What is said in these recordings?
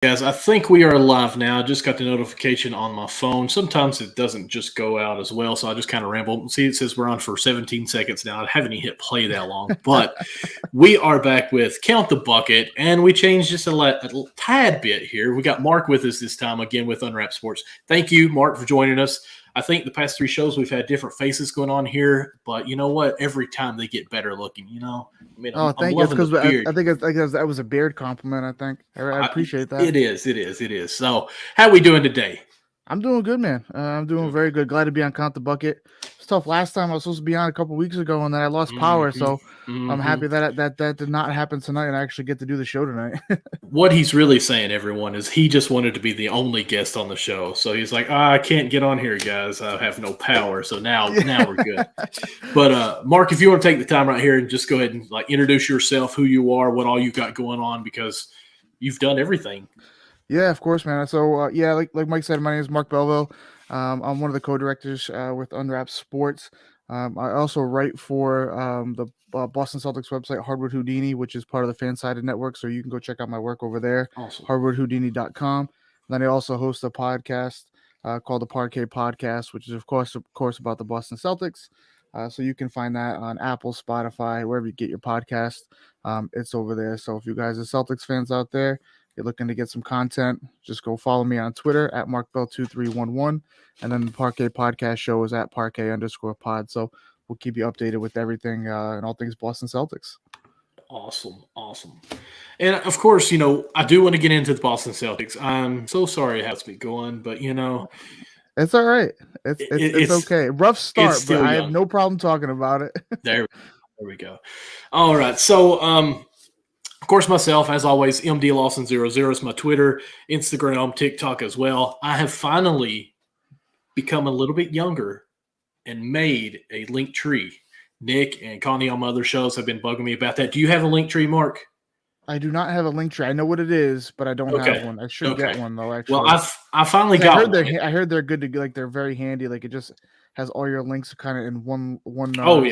Guys, I think we are live now. I just got the notification on my phone. Sometimes it doesn't just go out as well, so I just kind of ramble. See, it says we're on for 17 seconds now. I haven't even hit play that long, but we are back with Count the Bucket, and we changed just a tad bit here. We got Mark with us this time, again with Unwrapped Sports. Thank you, Mark, for joining us. I think the past three shows we've had different faces going on here, but you know what? Every time they get better looking, I mean, I'm Thank you. It's loving the because beard. I think that was a beard compliment. I think I appreciate that. It is. So, how we doing today? I'm doing good, man. I'm doing very good. Glad to be on Count the Bucket. It's tough. Last time I was supposed to be on a couple weeks ago, and then I lost power. Mm-hmm. So I'm Mm-hmm. happy that did not happen tonight, and I actually get to do the show tonight. What he's really saying, everyone, is he just wanted to be the only guest on the show. So he's like, I can't get on here, guys. I have no power. So now we're good. But Mark, if you want to take the time right here and just go ahead and introduce yourself, who you are, what all you've got going on, because you've done everything. Yeah, of course, man. So like Mike said, my name is Mark Belville. I'm one of the co-directors with Unwrapped Sports. I also write for the Boston Celtics website, Hardwood Houdini, which is part of the Fansided Network. So you can go check out my work over there, Awesome. hardwoodhoudini.com. Then I also host a podcast called the Parquet Podcast, which is of course about the Boston Celtics. So you can find that on Apple, Spotify, wherever you get your podcast. It's over there. So if you guys are Celtics fans out there, you're looking to get some content, just go follow me on Twitter at MarkBell2311. And then the Parquet Podcast show is at Parquet_pod. So we'll keep you updated with everything and all things Boston Celtics. Awesome. And of course, I do want to get into the Boston Celtics. I'm so sorry how it's been going, but it's all right. It's okay. Rough start, but I have no problem talking about it. There we go. All right. So, of course, myself, as always, MDLawson00 is my Twitter, Instagram, TikTok as well. I have finally become a little bit younger and made a link tree. Nick and Connie on my other shows have been bugging me about that. Do you have a link tree, Mark? I do not have a link tree. I know what it is, but I don't have one. I should get one though. Actually, well, I finally got one. I heard they're good to they're very handy. Like it just has all your links kind of in one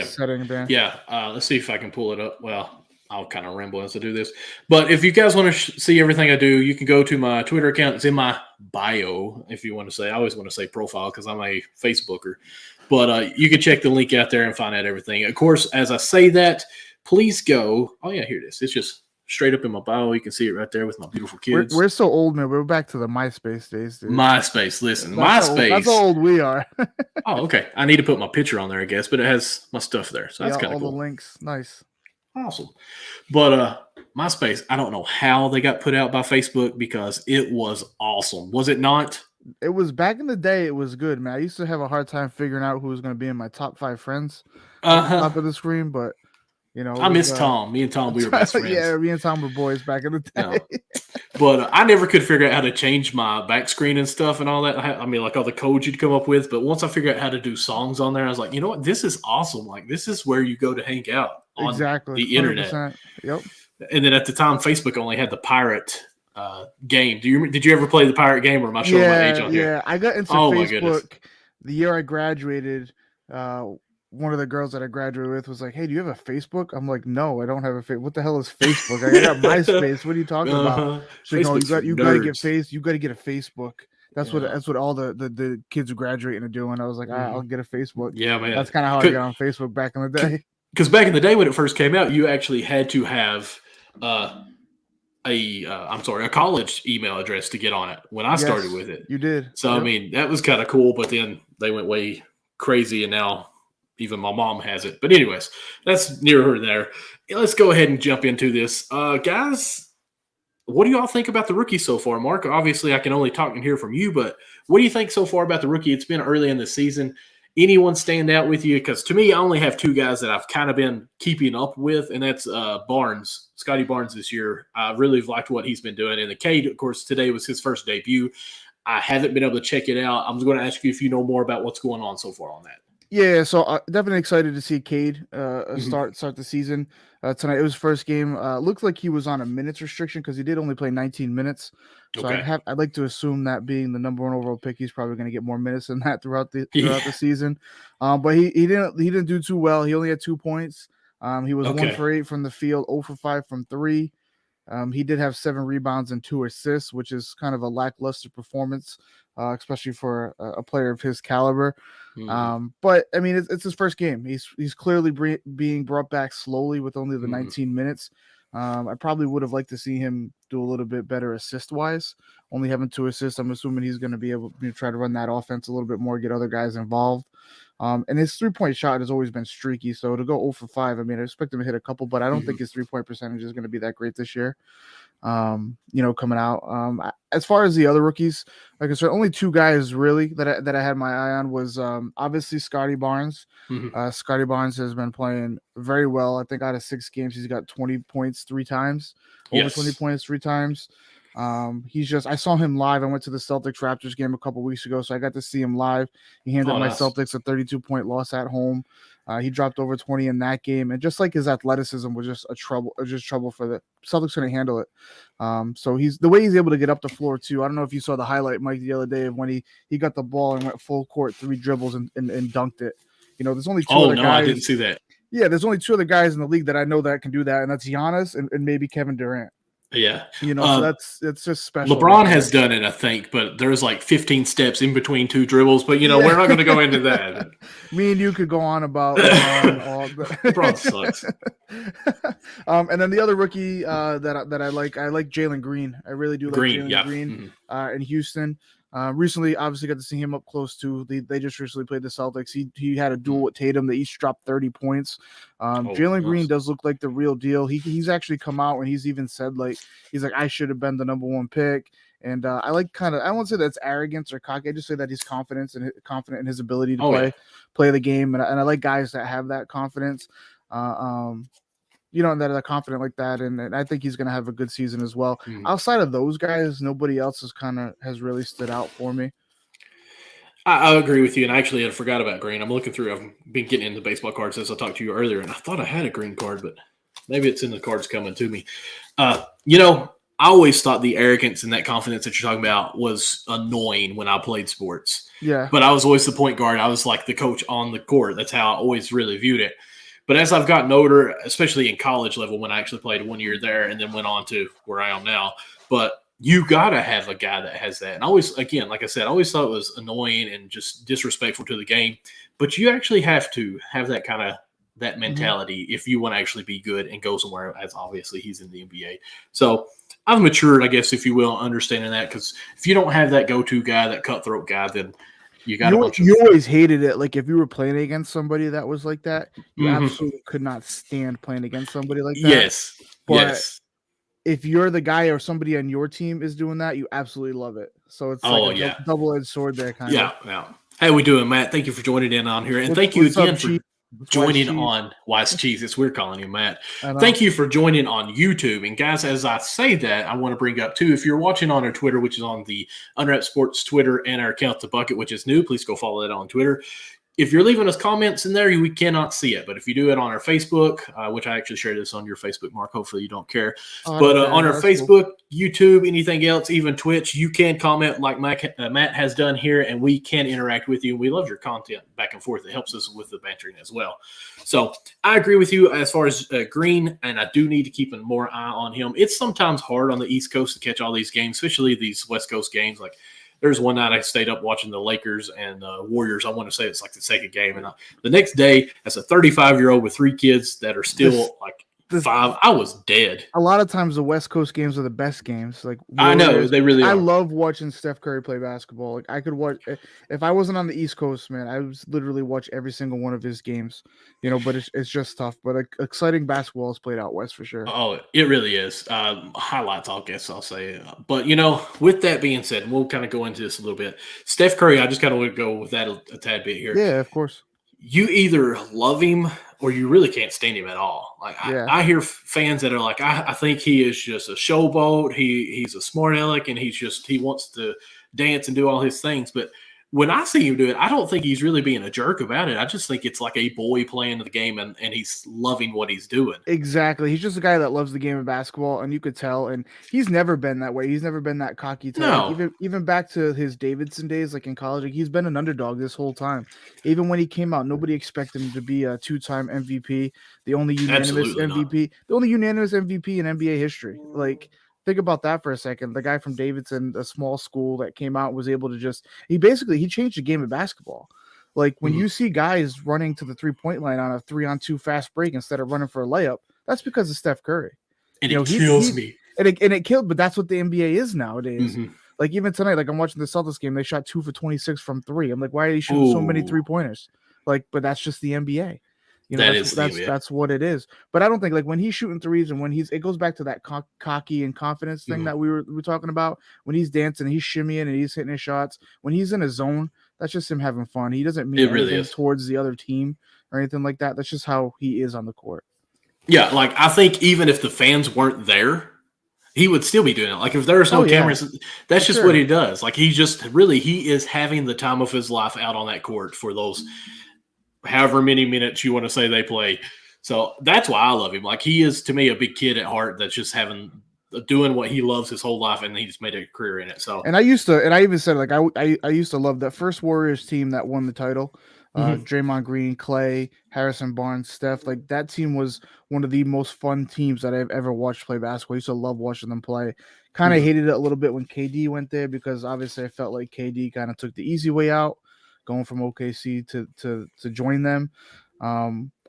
setting there. Yeah. Let's see if I can pull it up. Well, I'll kind of ramble as I do this. But if you guys want to see everything I do, you can go to my Twitter account. It's in my bio, if you want to say. I always want to say profile because I'm a Facebooker. But you can check the link out there and find out everything. Of course, as I say that, please go. Oh, yeah, here it is. It's just straight up in my bio. You can see it right there with my beautiful kids. We're so old, man. We're back to the MySpace days, dude. MySpace. Listen, MySpace. That's how old we are. Oh, okay. I need to put my picture on there, I guess. But it has my stuff there. So that's kind of cool. All the links. Nice. Awesome. But MySpace, I don't know how they got put out by Facebook because it was awesome. Was it not? It was back in the day. It was good, man. I used to have a hard time figuring out who was going to be in my top 5 friends at the top of the screen, but I miss Tom. Me and Tom, we were best friends. Yeah, me and Tom were boys back in the day. But I never could figure out how to change my back screen and stuff and all that. I mean, like all the codes you'd come up with. But once I figured out how to do songs on there, I was like, you know what? This is awesome. Like, this is where you go to hang out on the internet. 100%. Yep. And then at the time, Facebook only had the pirate game. Did you ever play the pirate game, or am I showing my age on here? Yeah, I got into Facebook the year I graduated. One of the girls that I graduated with was like, "Hey, do you have a Facebook?" I'm like, "No, I don't have a Facebook. What the hell is Facebook? I got MySpace. What are you talking about?" She's like, "No, you got to get You got to get a Facebook." That's what all the kids graduating are doing. I was like, I'll get a Facebook. Yeah, man. That's kind of how I got on Facebook back in the day. Because back in the day when it first came out, you actually had to have a college email address to get on it when I started with it. You did. So, I mean, that was kind of cool, but then they went way crazy, and now even my mom has it. But anyways, that's near her there. Let's go ahead and jump into this. Guys, what do y'all think about the rookie so far? Mark, obviously I can only talk and hear from you, but what do you think so far about the rookie? It's been early in the season. Anyone stand out with you? Because to me, I only have 2 guys that I've kind of been keeping up with, and that's Barnes, Scottie Barnes this year. I really liked what he's been doing. And the Cade, of course, today was his first debut. I haven't been able to check it out. I'm going to ask you if you know more about what's going on so far on that. Yeah, so definitely excited to see Cade start the season tonight. It was first game. Looked like he was on a minutes restriction because he did only play 19 minutes. So I'd like to assume that being the number 1 overall pick, he's probably going to get more minutes than that throughout the season. But he didn't do too well. He only had 2 points. He was 1 for 8 from the field, 0 for 5 from 3. He did have 7 rebounds and 2 assists, which is kind of a lackluster performance, especially for a player of his caliber. But I mean, it's his first game. He's clearly being brought back slowly with only the 19 minutes. I probably would have liked to see him do a little bit better assist wise. Only having 2 assists, I'm assuming he's going to be able to try to run that offense a little bit more, get other guys involved. And his 3-point shot has always been streaky. So to go 0 for 5, I mean, I expect him to hit a couple, but I don't think his 3-point percentage is going to be that great this year. Coming out. As far as the other rookies, like I said, only 2 guys really that I had my eye on was obviously Scottie Barnes. Scottie Barnes has been playing very well. I think out of 6 games, he's got 20 points 3 times, over 20 points 3 times. I saw him live. I went to the Celtics Raptors game a couple weeks ago, so I got to see him live. He handed my Celtics a 32-point loss at home. He dropped over 20 in that game, and just like his athleticism was just trouble for the Celtics couldn't handle it. So the way he's able to get up the floor too. I don't know if you saw the highlight, Mike, the other day of when he got the ball and went full court 3 dribbles and dunked it. There's only 2 other guys. I didn't see that. Yeah, there's only 2 other guys in the league that I know that can do that, and that's Giannis and maybe Kevin Durant. Yeah. So that's just special. LeBron has done it, I think, but there's like 15 steps in between 2 dribbles, but we're not going to go into that. Me and you could go on about LeBron. LeBron sucks. And then the other rookie that I like Jalen Green. I really do like Jalen Green in Houston. Recently, obviously, got to see him up close too. They just recently played the Celtics. He had a duel with Tatum. They each dropped 30 points. Jalen Green does look like the real deal. He's actually come out and he's even said he's like, I should have been the number 1 pick. And I won't say that's arrogance or cocky. I just say that he's confident in his ability to play the game. And I like guys that have that confidence. And that are confident like that, and I think he's going to have a good season as well. Outside of those guys, nobody else has really stood out for me. I agree with you, and actually I forgot about Green. I'm looking through. I've been getting into baseball cards since I talked to you earlier, and I thought I had a Green card, but maybe it's in the cards coming to me. I always thought the arrogance and that confidence that you're talking about was annoying when I played sports. Yeah. But I was always the point guard. I was like the coach on the court. That's how I always really viewed it. But as I've gotten older, especially in college level, when I actually played 1 year there and then went on to where I am now, but you got to have a guy that has that. And I always, again, like I said, I always thought it was annoying and just disrespectful to the game. But you actually have to have that kind of that mentality if you want to actually be good and go somewhere, as obviously he's in the NBA. So I've matured, I guess, if you will, understanding that, because if you don't have that go-to guy, that cutthroat guy, then you got you always hated it. Like if you were playing against somebody that was like that, you absolutely could not stand playing against somebody like that. Yes. But if you're the guy or somebody on your team is doing that, you absolutely love it. So it's like a double-edged sword there, kind of. Yeah. How we doing, Matt? Thank you for joining in on here, and thank you again for joining on Wise Cheese. It's weird calling you Matt. Thank you for joining on YouTube. And guys, as I say that, I want to bring up too, if you're watching on our Twitter, which is on the Unwrapped Sports Twitter, and our account The Bucket, which is new, please go follow that on Twitter. If you're leaving us comments in there, we cannot see it. But if you do it on our Facebook, which I actually shared this on your Facebook, Mark, hopefully you don't care. But on our Facebook, YouTube, anything else, even Twitch, you can comment like Matt has done here, and we can interact with you. We love your content back and forth. It helps us with the bantering as well. So I agree with you as far as Green, and I do need to keep a more eye on him. It's sometimes hard on the East Coast to catch all these games, especially these West Coast games. Like, there's one night I stayed up watching the Lakers and Warriors. I want to say it's like the second game. And the next day, as a 35-year-old with 3 kids that are still 5, I was dead. A lot of times the West Coast games are the best games. Like Warriors, I know, they really are. I love watching Steph Curry play basketball. Like I could watch if I wasn't on the East Coast, man, I would literally watch every single one of his games. But it's just tough. But exciting basketball is played out West for sure. Oh, it really is. Highlights, I guess I'll say. But with that being said, and we'll kind of go into this a little bit. Steph Curry, I just kind of want to go with that a tad bit here. Yeah, of course. You either love him or you really can't stand him at all. I hear fans that are like, I think he is just a showboat. He's a smart aleck, and he wants to dance and do all his things. But when I see him do it, I don't think he's really being a jerk about it. I just think it's like a boy playing the game and he's loving what he's doing. Exactly. He's just a guy that loves the game of basketball, and you could tell. And he's never been that way. He's never been that cocky type. Like No, even back to his Davidson days, like in college, like he's been an underdog this whole time. Even when he came out, nobody expected him to be a 2-time MVP, the only unanimous absolutely not. MVP, the only unanimous MVP in NBA history. Like, think about that for a second. The guy from Davidson, a small school that came out, was able to he changed the game of basketball. Like when you see guys running to the 3-point line on a 3-on-2 fast break instead of running for a layup, that's because of Steph Curry. And it kills me. And it killed, but that's what the NBA is nowadays. Like even tonight, like I'm watching the Celtics game, they shot 2 for 26 from 3. I'm like, why are they shooting so many 3-pointers? Like, but that's just the NBA. You know, that's what it is. But I don't think like when he's shooting threes and when it goes back to that cocky and confidence thing that we were talking about. When he's dancing, he's shimmying and he's hitting his shots. When he's in a zone, that's just him having fun. He doesn't mean anything towards the other team or anything like that. That's just how he is on the court. Yeah, like I think even if the fans weren't there, he would still be doing it. Like if there's no cameras, that's just what he does. Like he is having the time of his life out on that court for those however many minutes you want to say they play. So that's why I love him. Like he is to me a big kid at heart that's just doing what he loves his whole life, and he just made a career in it. So I even said like I used to love that first Warriors team that won the title. Draymond Green, Clay, Harrison Barnes, Steph. Like that team was one of the most fun teams that I've ever watched play basketball. I used to love watching them play. Kind of hated it a little bit when KD went there because obviously I felt like KD kind of took the easy way out, going from OKC to join them.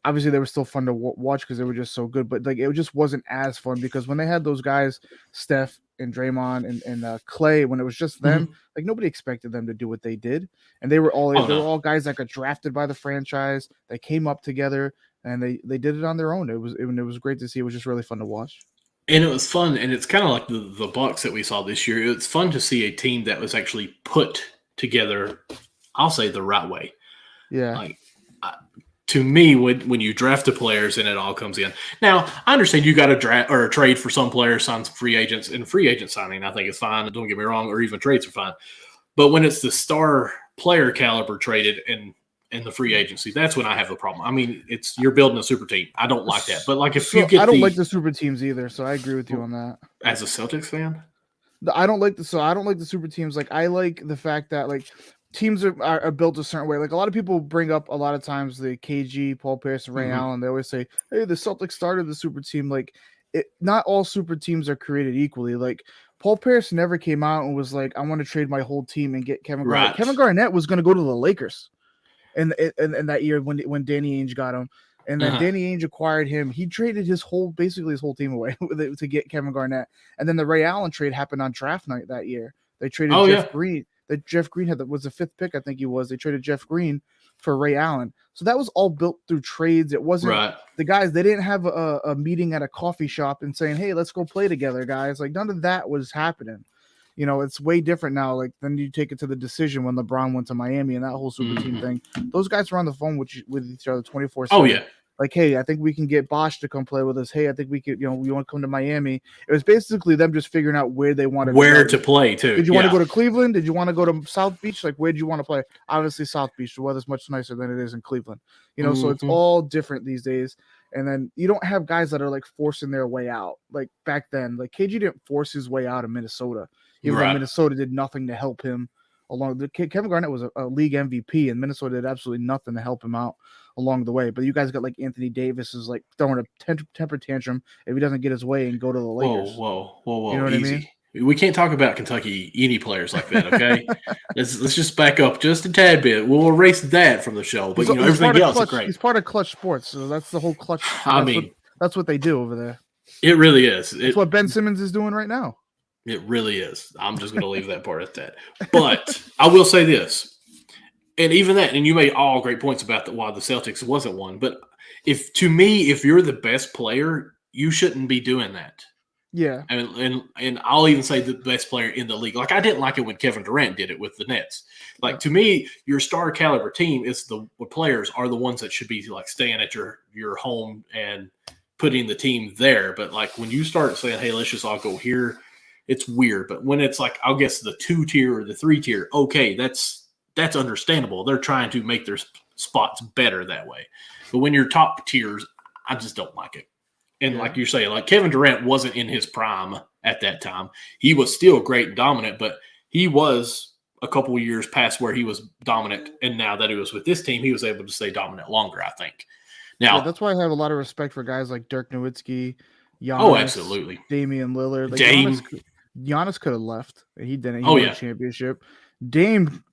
Obviously they were still fun to watch because they were just so good, but like it just wasn't as fun because when they had those guys, Steph and Draymond and Clay, when it was just them, like nobody expected them to do what they did, and they were all guys that got drafted by the franchise. They came up together and they did it on their own. It was great to see. It was just really fun to watch. And it was fun, and it's kind of like the Bucks that we saw this year. It's fun to see a team that was actually put together, I'll say the right way. Yeah. Like to me, when you draft the players and it all comes in. Now, I understand you got to draft or trade for some players, sign some free agents, and free agent signing I think is fine. Don't get me wrong, or even trades are fine. But when it's the star player caliber traded and the free agency, that's when I have a problem. I mean, you're building a super team. I don't like that. But like if you get I don't like the super teams either, so I agree with you on that. As a Celtics fan? I don't like the super teams. Like I like the fact that like teams are built a certain way. Like a lot of people bring up a lot of times the KG, Paul Pierce, and Ray Allen. They always say, "Hey, the Celtics started the super team." Like, not all super teams are created equally. Like Paul Pierce never came out and was like, "I want to trade my whole team and get Kevin Garnett." Kevin Garnett was going to go to the Lakers, in that year when Danny Ainge got him, and then Danny Ainge acquired him. He traded basically his whole team away to get Kevin Garnett, and then the Ray Allen trade happened on draft night that year. They traded Jeff Green. That Jeff Green was the 5th pick, I think he was. They traded Jeff Green for Ray Allen. So that was all built through trades. It wasn't the guys, they didn't have a meeting at a coffee shop and saying, "Hey, let's go play together, guys." Like none of that was happening. You know, it's way different now. Like then you take it to the decision when LeBron went to Miami and that whole super team thing. Those guys were on the phone with each other 24/7. Oh yeah. Like, hey, I think we can get Bosch to come play with us. Hey, I think we could, we want to come to Miami. It was basically them just figuring out where they wanted to play too. Did you want to go to Cleveland? Did you want to go to South Beach? Like, where did you want to play? Obviously, South Beach. The weather's much nicer than it is in Cleveland. So it's all different these days. And then you don't have guys that are like forcing their way out. Like back then, like KG didn't force his way out of Minnesota, even though Minnesota did nothing to help him along. Kevin Garnett was a league MVP, and Minnesota did absolutely nothing to help him out along the way. But you guys got like Anthony Davis is like throwing a temper tantrum if he doesn't get his way and go to the Lakers. Whoa. You know what easy. I mean? We can't talk about Kentucky any players like that, okay? let's just back up just a tad bit. We'll erase that from the show, but everything else is great. He's part of Clutch Sports, so that's the whole Clutch. That's what they do over there. It really is. That's what Ben Simmons is doing right now. It really is. I'm just going to leave that part at that. But I will say this. And even that, and you made all great points about why the Celtics wasn't one. But if you're the best player, you shouldn't be doing that. Yeah. And I'll even say the best player in the league. Like I didn't like it when Kevin Durant did it with the Nets. Like to me, your star caliber team is the players are the ones that should be like staying at your home and putting the team there. But like when you start saying, "Hey, let's just all go here," it's weird. But when it's like, I'll guess the 2 tier or the 3 tier, okay, that's that's understandable. They're trying to make their spots better that way. But when you're top tiers, I just don't like it. And like you're saying, like Kevin Durant wasn't in his prime at that time. He was still great and dominant, but he was a couple of years past where he was dominant. And now that he was with this team, he was able to stay dominant longer, I think. Now, that's why I have a lot of respect for guys like Dirk Nowitzki, Giannis, absolutely. Damian Lillard. Like Dame. Giannis could have left. He didn't. He Oh, won yeah. a championship. Dame,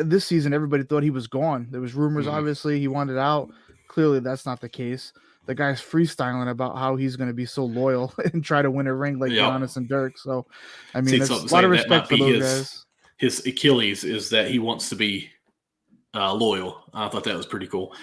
this season, everybody thought he was gone. There was rumors, obviously, he wanted out. Clearly, that's not the case. The guy's freestyling about how he's going to be so loyal and try to win a ring like Giannis and Dirk. So, I mean, there's a lot of respect for those guys. His Achilles is that he wants to be loyal. I thought that was pretty cool.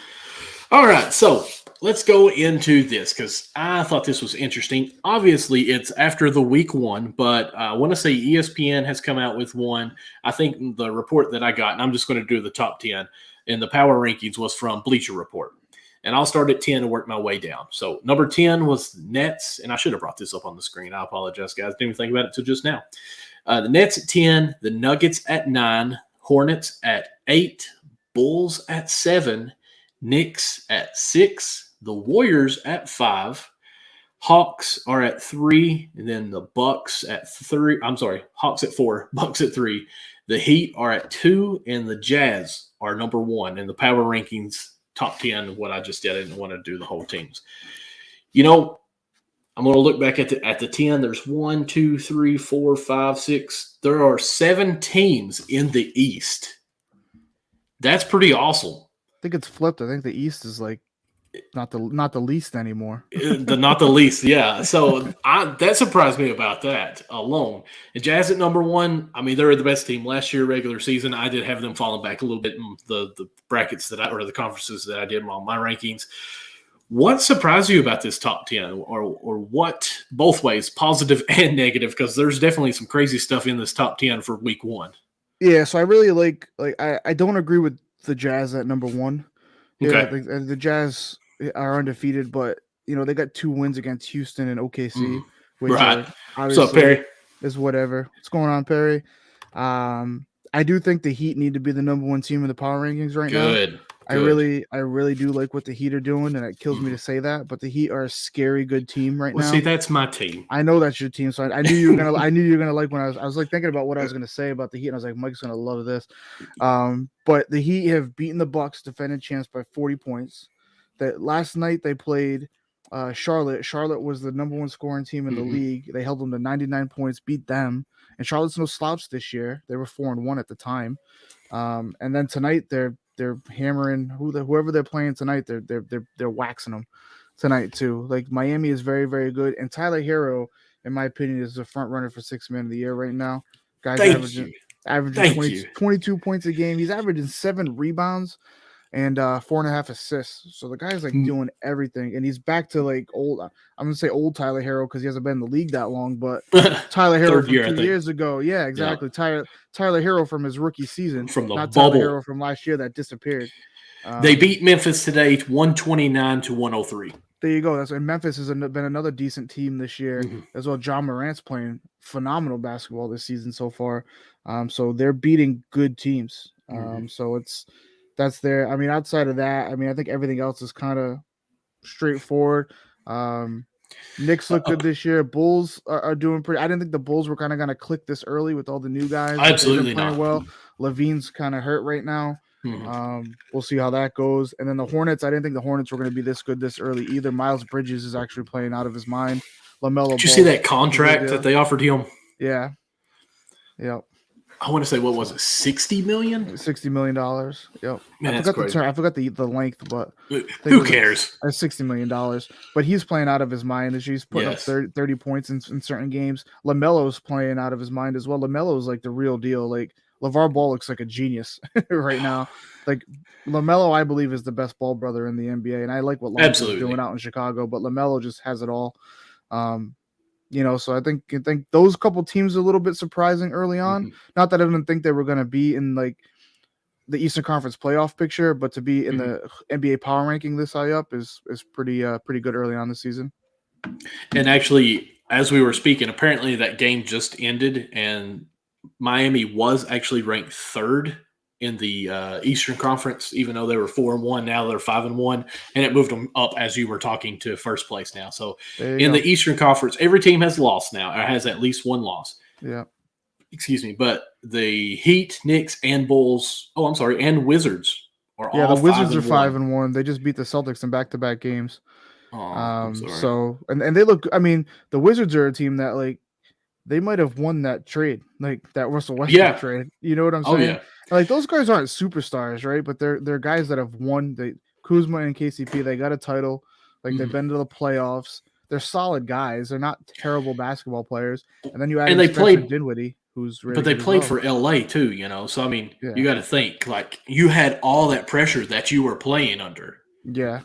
All right, so let's go into this because I thought this was interesting. Obviously, it's after the week one, but I want to say ESPN has come out with one. I think the report that I got, and I'm just going to do the top 10, and the power rankings was from Bleacher Report. And I'll start at 10 and work my way down. So number 10 was Nets, and I should have brought this up on the screen. I apologize, guys. Didn't even think about it until just now. The Nets at 10, the Nuggets at 9, Hornets at 8, Bulls at 7, Knicks at 6, the Warriors at 5, Hawks are at 3, and then the Bucks at 3. I'm sorry, Hawks at 4, Bucks at 3. The Heat are at 2, and the Jazz are number 1 in the power rankings. Top 10, what I just did. I didn't want to do the whole teams. You know, I'm going to look back at the 10. There's 1, 2, 3, 4, 5, 6. There are 7 teams in the East. That's pretty awesome. I think it's flipped. I think the East is like not the least anymore. Not the least, yeah. So that surprised me about that alone. And Jazz at number 1. I mean, they were the best team last year, regular season. I did have them falling back a little bit in the brackets or the conferences that I did on my rankings. What surprised you about this top 10, or what, both ways, positive and negative? Because there's definitely some crazy stuff in this top 10 for week 1. Yeah, so I really like I don't agree with the Jazz at number 1. Okay. Yeah, the Jazz are undefeated, but they got 2 wins against Houston and OKC, which right. What's up, Perry? Is whatever. What's going on, Perry? I do think the Heat need to be the number 1 team in the power rankings right now. Good. I really do like what the Heat are doing, and it kills me to say that, but the Heat are a scary good team right now. See, that's my team. I know that's your team, so I knew you were gonna. I knew you were gonna like when I was like thinking about what I was gonna say about the Heat, and I was like, Mike's gonna love this. But the Heat have beaten the Bucks, defended champs by 40 points. That last night they played Charlotte. Charlotte was the number 1 scoring team in the league. They held them to 99 points, beat them, and Charlotte's no slouch this year. They were 4-1 at the time. And then tonight they're hammering whoever they're playing tonight. They're waxing them tonight too. Like Miami is very, very good, and Tyler Hero, in my opinion, is the front runner for 6th man of the year right now. Guys averaging 22 points a game. He's averaging 7 rebounds and 4.5 assists. So the guy's like doing everything, and he's back to like old. I'm gonna say old Tyler Hero because he hasn't been in the league that long, but Tyler Hero from 2 years ago. Yeah, exactly. Yeah. Tyler Hero from his rookie season, from the not bubble. Tyler Hero from last year that disappeared. They beat Memphis today 129-103. There you go. And Memphis has been another decent team this year as well. John Morant's playing phenomenal basketball this season so far. So they're beating good teams. So that's there. I mean, outside of that, I mean, I think everything else is kind of straightforward. Knicks look good this year. Bulls are doing pretty. I didn't think the Bulls were kind of going to click this early with all the new guys. Absolutely playing not. Well, Levine's kind of hurt right now. We'll see how that goes. And then the Hornets, I didn't think the Hornets were going to be this good this early either. Miles Bridges is actually playing out of his mind. LaMelo. Did you see that contract that they offered him? Yeah. Yep. I want to say, what was it, $60 million? $60 million. Yep. Man, I forgot the length, but who cares? $60 million. But he's playing out of his mind. He's putting up 30 points in certain games. LaMelo's playing out of his mind as well. LaMelo's like the real deal. Like LeVar Ball looks like a genius right now. Like LaMelo, I believe, is the best ball brother in the NBA, and I like what Lonzo's doing out in Chicago. But LaMelo just has it all. So I think those couple teams are a little bit surprising early on. Not that I didn't think they were going to be in like the Eastern Conference playoff picture, but to be in the NBA power ranking this high up is pretty good early on this season. And actually, as we were speaking, apparently that game just ended, and Miami was actually ranked 3rd in the Eastern Conference, even though they were 4-1. Now they're 5-1, and it moved them up as you were talking to first place now. So in the Eastern Conference, every team has lost now, or has at least one loss. Yeah. Excuse me, but the Heat, Knicks, and Bulls. Oh, I'm sorry, and Wizards are all. The Wizards are 5-1. 5-1. They just beat the Celtics in back-to-back games. Oh, I'm sorry. So and they look. I mean, the Wizards are a team that like they might have won that trade, like that Russell Westbrook trade. You know what I'm saying? Oh yeah. Like those guys aren't superstars, right? But they're guys that have won. They Kuzma and KCP, they got a title. Like they've been to the playoffs. They're solid guys. They're not terrible basketball players. And then you add Spencer Dinwiddie, who's really but they played for LA too, you know. So I mean, you got to think like you had all that pressure that you were playing under. Yeah.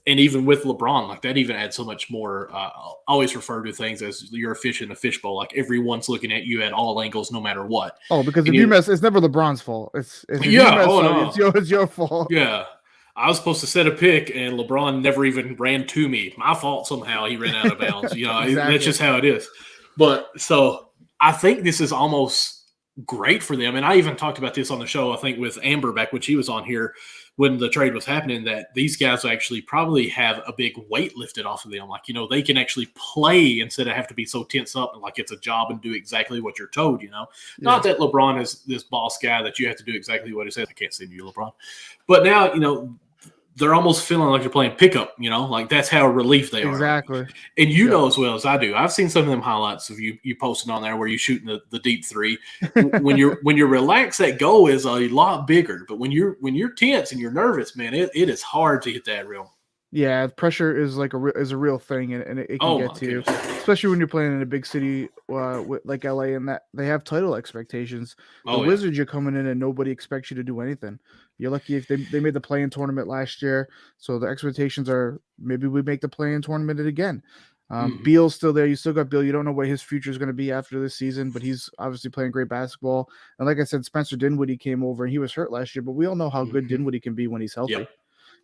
Even with LeBron, like that even adds so much more. I always refer to things as you're a fish in a fishbowl. Like everyone's looking at you at all angles, no matter what. Oh, because if you mess, it's never LeBron's fault. It's your fault. Yeah. I was supposed to set a pick, and LeBron never even ran to me. My fault somehow. He ran out of bounds. You know, exactly. That's just how it is. But so I think this is almost great for them. And I even talked about this on the show, I think, with Amber back when she was on here when the trade was happening, that these guys actually probably have a big weight lifted off of them. Like, you know, they can actually play instead of have to be so tense up and like it's a job and do exactly what you're told, you know. Yeah. Not that LeBron is this boss guy that you have to do exactly what he says. I can't send you LeBron. But now, you know, they're almost feeling like you're playing pickup, you know, like that's how relieved they are. Exactly. And you know as well as I do. I've seen some of them highlights of you posting on there where you're shooting the deep three. when you're relaxed, that goal is a lot bigger. But when you're tense and you're nervous, man, it is hard to hit that real. Yeah, pressure is like a real thing, and it can get to you, especially when you're playing in a big city like LA, and that they have title expectations. The Wizards, you're coming in and nobody expects you to do anything. You're lucky if they made the play-in tournament last year, so the expectations are maybe we make the play-in tournament again. Beal's still there. You still got Beal. You don't know what his future is going to be after this season, but he's obviously playing great basketball. And like I said, Spencer Dinwiddie came over, and he was hurt last year, but we all know how good Dinwiddie can be when he's healthy. Yep.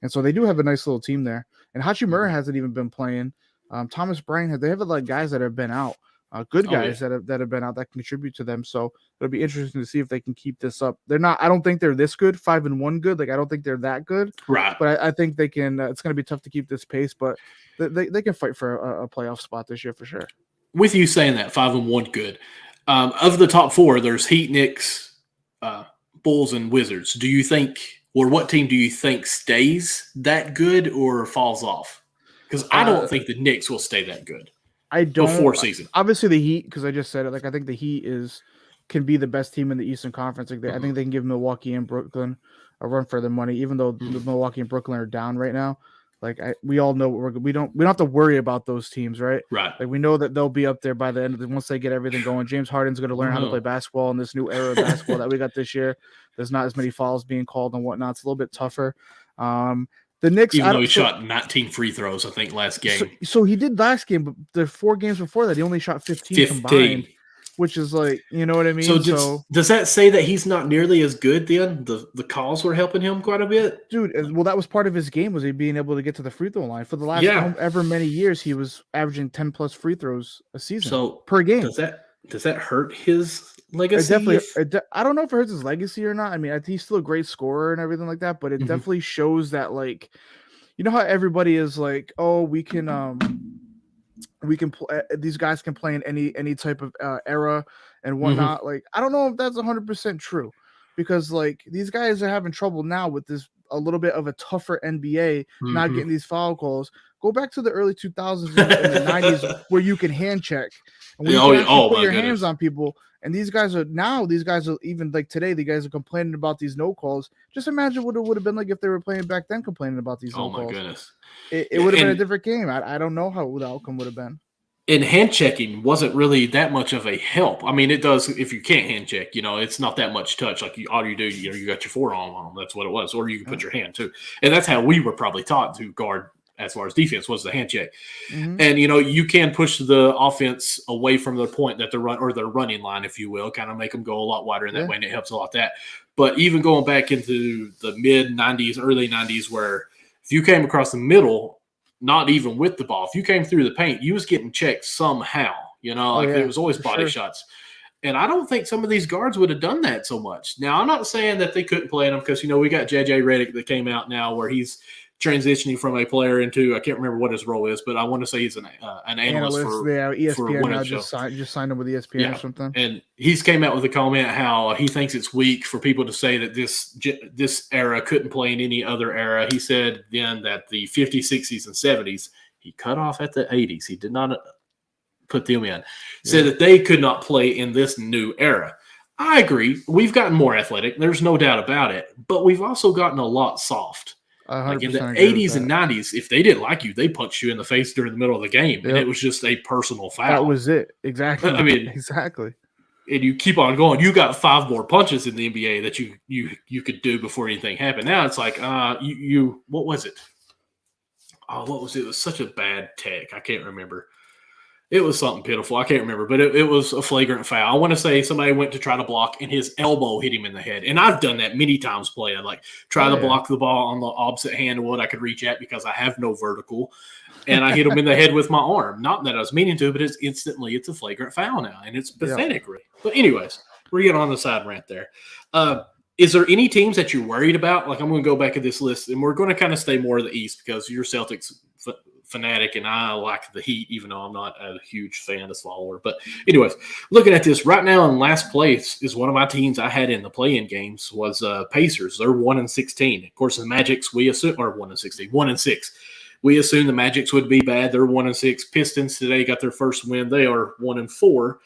And so they do have a nice little team there. And Hachimura hasn't even been playing. Thomas Bryant, they have like guys that have been out, good guys that have been out that can contribute to them. So it'll be interesting to see if they can keep this up. They're not. I don't think they're this good, 5-1 good. Like I don't think they're that good. Right. But I think they can. It's going to be tough to keep this pace, but they can fight for a playoff spot this year for sure. With you saying that 5-1 good, of the top four, there's Heat, Knicks, Bulls, and Wizards. Do you think? Or what team do you think stays that good or falls off? Because I don't think the Knicks will stay that good. I don't. Before season. Obviously, the Heat, because I just said it. Like I think the Heat can be the best team in the Eastern Conference. Like I think they can give Milwaukee and Brooklyn a run for their money, even though the Milwaukee and Brooklyn are down right now. Like we all know we don't have to worry about those teams, right? Right. Like we know that they'll be up there by the end of once they get everything going. James Harden's going to learn how to play basketball in this new era of basketball that we got this year. There's not as many fouls being called and whatnot. It's a little bit tougher. The Knicks, even though he shot 19 free throws, I think last game. So he did last game, but the 4 games before that, he only shot 15 combined. Which is like, you know what I mean? So does that say that he's not nearly as good then? The calls were helping him quite a bit? Dude, well, that was part of his game, was he being able to get to the free throw line. For the last ever many years, he was averaging 10-plus free throws a season per game. Does that hurt his legacy? I don't know if it hurts his legacy or not. I mean, he's still a great scorer and everything like that, but it definitely shows that, like, you know how everybody is like, oh, we can play. These guys can play in any type of era and whatnot. Like, I don't know if that's 100% true, because like these guys are having trouble now with this a little bit of a tougher NBA, not getting these foul calls. Go back to the early 2000s and the 90s where you can hand check and when you can put your hands on people. And these guys are even like today, the guys are complaining about these no calls. Just imagine what it would have been like if they were playing back then, complaining about these no calls. Oh my goodness. It would have been a different game. I don't know how the outcome would have been. And hand checking wasn't really that much of a help. I mean, it does if you can't hand check, you know, it's not that much touch. Like all you do, you know, you got your forearm on them. That's what it was. Or you can put your hand too. And that's how we were probably taught to guard as far as defense was the hand check. And, you know, you can push the offense away from the point that they're their running line, if you will, kind of make them go a lot wider in that way. And it helps a lot that. But even going back into the mid 90s, early 90s, where if you came across the middle, not even with the ball, if you came through the paint, you was getting checked somehow, you know, like there was always body shots. And I don't think some of these guards would have done that so much. Now, I'm not saying that they couldn't play them because, we got J.J. Redick that came out now where he's transitioning from a player into, I can't remember what his role is, but I want to say he's an analyst for ESPN one of now the shows. just signed him with ESPN or something. And he's came out with a comment how he thinks it's weak for people to say that this era couldn't play in any other era. He said then that the 50s, 60s, and 70s, he cut off at the 80s. He did not put them in. Said that they could not play in this new era. I agree. We've gotten more athletic. There's no doubt about it. But we've also gotten a lot soft. Like in the 80s and 90s, if they didn't like you, they punched you in the face during the middle of the game. And it was just a personal foul. That was it. Exactly. I mean, exactly. And you keep on going. You got 5 more punches in the NBA that you could do before anything happened. Now it's like, what was it? Oh, what was it? It was such a bad tech. I can't remember. It was something pitiful. I can't remember, but it was a flagrant foul. I want to say somebody went to try to block, and his elbow hit him in the head. And I've done that many times playing. Like, try to block the ball on the opposite hand of what I could reach at because I have no vertical. And I hit him in the head with my arm. Not that I was meaning to, but it's a flagrant foul now, and it's pathetic. Really. But anyways, we're getting on the side rant there. Is there any teams that you're worried about? Like, I'm going to go back to this list, and we're going to kind of stay more of the East because you're Celtics fanatic, and I like the Heat, even though I'm not a huge fantasy follower. But anyways, looking at this right now in last place is one of my teams I had in the play-in games was Pacers. They're 1-16. Of course, the Magics we assume are 1-16, 1-6. We assume the Magics would be bad. They're 1-6. Pistons today got their first win. They are 1-4.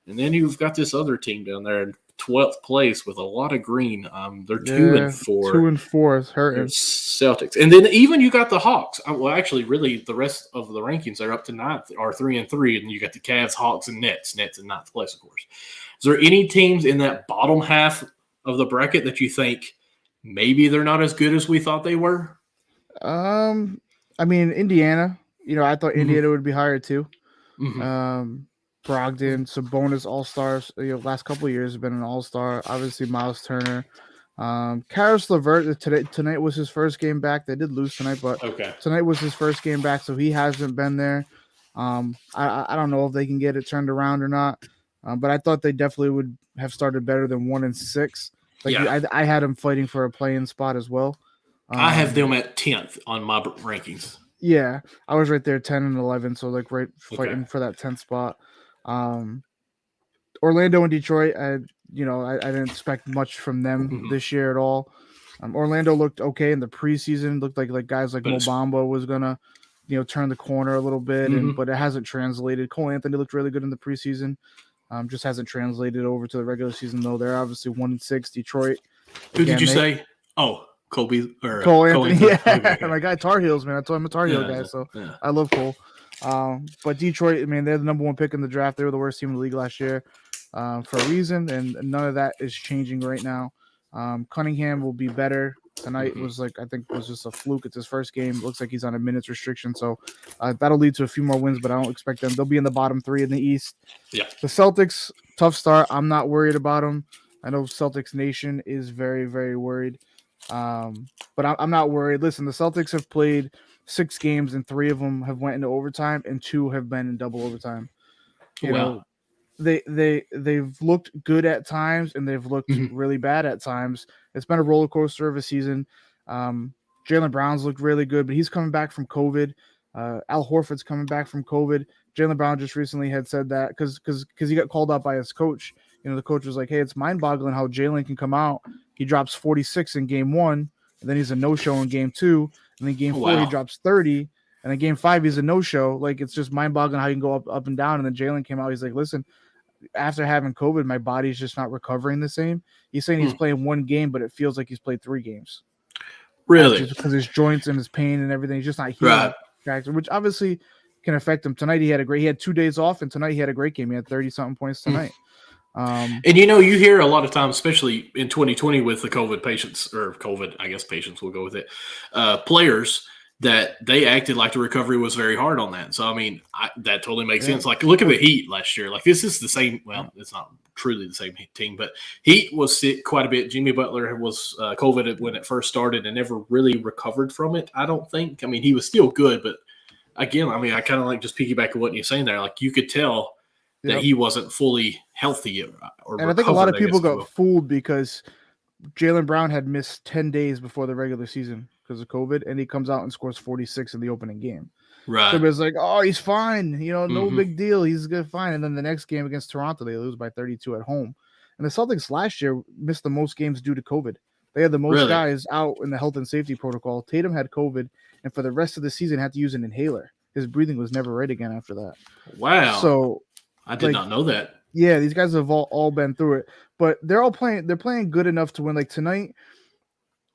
And then you've got this other team down there in 12th place with a lot of green. They're 2-4. 2-4 is hurting. Celtics. And then even you got the Hawks. Well, actually, really, the rest of the rankings are up to 9th, are 3-3. And you got the Cavs, Hawks, and Nets. Nets in 9th place, of course. Is there any teams in that bottom half of the bracket that you think maybe they're not as good as we thought they were? I mean, Indiana. I thought Indiana would be higher too. Brogdon, Sabonis, All-Stars. Last couple of years have been an All-Star. Obviously, Miles Turner. Karis LeVert, tonight was his first game back. They did lose tonight, but tonight was his first game back, so he hasn't been there. I don't know if they can get it turned around or not, but I thought they definitely would have started better than 1-6. I had them fighting for a play-in spot as well. I have them at 10th on my rankings. Yeah, I was right there, 10 and 11, so right fighting for that 10th spot. Orlando and Detroit, I didn't expect much from them this year at all. Orlando looked okay in the preseason. Looked like guys like Mo Bamba was gonna, turn the corner a little bit, but it hasn't translated. Cole Anthony looked really good in the preseason. Just hasn't translated over to the regular season though. They're obviously 1-6. Detroit. Who did you say? Oh, Cole Anthony. Yeah, okay. My guy Tar Heels, man. I told him I'm a Tar Heel guy, so I love Cole. But Detroit, they're the number 1 pick in the draft. They were the worst team in the league last year for a reason, and none of that is changing right now. Cunningham will be better. Tonight I think was just a fluke. It's his first game. Looks like he's on a minutes restriction, so that'll lead to a few more wins, but I don't expect them. They'll be in the bottom 3 in the East. Yeah. The Celtics, tough start. I'm not worried about them. I know Celtics Nation is very, very worried. But I'm not worried. Listen, the Celtics have played 6 games and 3 of them have went into overtime and 2 have been in double overtime. You know, they've looked good at times and they've looked really bad at times. It's been a roller coaster of a season. Jaylen Brown's looked really good, but he's coming back from COVID. Al Horford's coming back from COVID. Jaylen Brown just recently had said that because he got called out by his coach. The coach was like, hey, it's mind-boggling how Jaylen can come out. He drops 46 in game 1, and then he's a no-show in game 2, and then game 4 he drops 30, and in game 5 he's a no-show. Like, it's just mind-boggling how you can go up and down. And then Jaylen came out. He's like, listen, after having COVID, my body's just not recovering the same. He's saying he's playing 1 game, but it feels like he's played 3 games. Really? Because his joints and his pain and everything, he's just not healing. Right. Which obviously can affect him. Tonight he had 2 days off, and tonight he had a great game. He had 30-something points tonight. And you hear a lot of times, especially in 2020 with the COVID patients, or COVID, I guess patients will go with it, players, that they acted like the recovery was very hard on that. So, that totally makes sense. Like, look at the Heat last year. Like, this is the same. Well, it's not truly the same team, but Heat was sick quite a bit. Jimmy Butler was COVID when it first started and never really recovered from it, I don't think. He was still good, but again, I kind of like just piggyback on what you're saying there. Like, you could tell that he wasn't fully healthy or and I think a lot of people got got fooled because Jaylen Brown had missed 10 days before the regular season because of COVID, and he comes out and scores 46 in the opening game. Right. So everybody's like, oh, he's fine. No Mm-hmm. big deal. He's good, fine. And then the next game against Toronto, they lose by 32 at home. And the Celtics last year missed the most games due to COVID. They had the most guys out in the health and safety protocol. Tatum had COVID, and for the rest of the season had to use an inhaler. His breathing was never right again after that. Wow. So I did not know that. Yeah, these guys have all been through it, but they're playing good enough to win. Like tonight,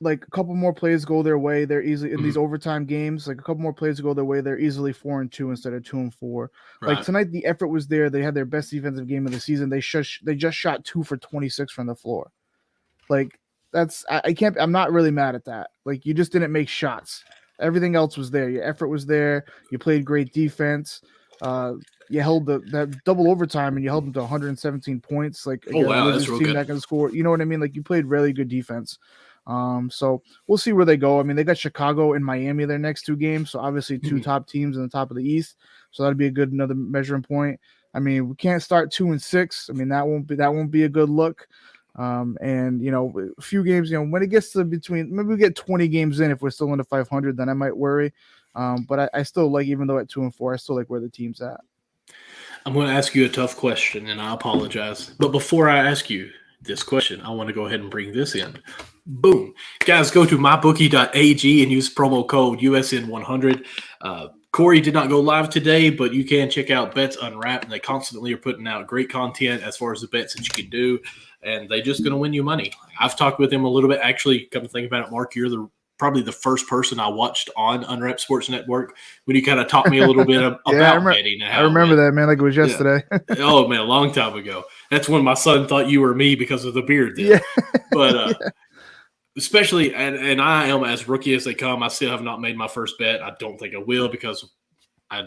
like a couple more plays go their way. They're easily in these overtime games. Like a couple more plays go their way. They're easily 4-2 instead of 2-4. Like tonight, the effort was there. They had their best defensive game of the season. They just shot 2 for 26 from the floor. Like I'm not really mad at that. Like you just didn't make shots. Everything else was there. Your effort was there. You played great defense. You held that double overtime and you held them to 117 points. Like that's real team good. that can score. You know what I mean? Like you played really good defense. So we'll see where they go. I mean, they got Chicago and Miami their next 2 games. So obviously 2 top teams in the top of the East. So that'd be another measuring point. I mean, we can't start 2-6. I mean, that won't be a good look. And a few games, when it gets to maybe we get 20 games in, if we're still into 500, then I might worry. But I still like, even though at 2-4, I still like where the team's at. I'm going to ask you a tough question, and I apologize. But before I ask you this question, I want to go ahead and bring this in. Boom. Guys, go to mybookie.ag and use promo code USN100. Corey did not go live today, but you can check out Bets Unwrapped, and they constantly are putting out great content as far as the bets that you can do, and they're just going to win you money. I've talked with him a little bit. Actually, come to think about it, Mark, you're probably the first person I watched on Unwrapped Sports Network when you kind of taught me a little bit about betting. I remember that, man, like it was yesterday. Yeah. Oh, man, a long time ago. That's when my son thought you were me because of the beard then. Yeah. But especially, and I am as rookie as they come. I still have not made my first bet. I don't think I will because I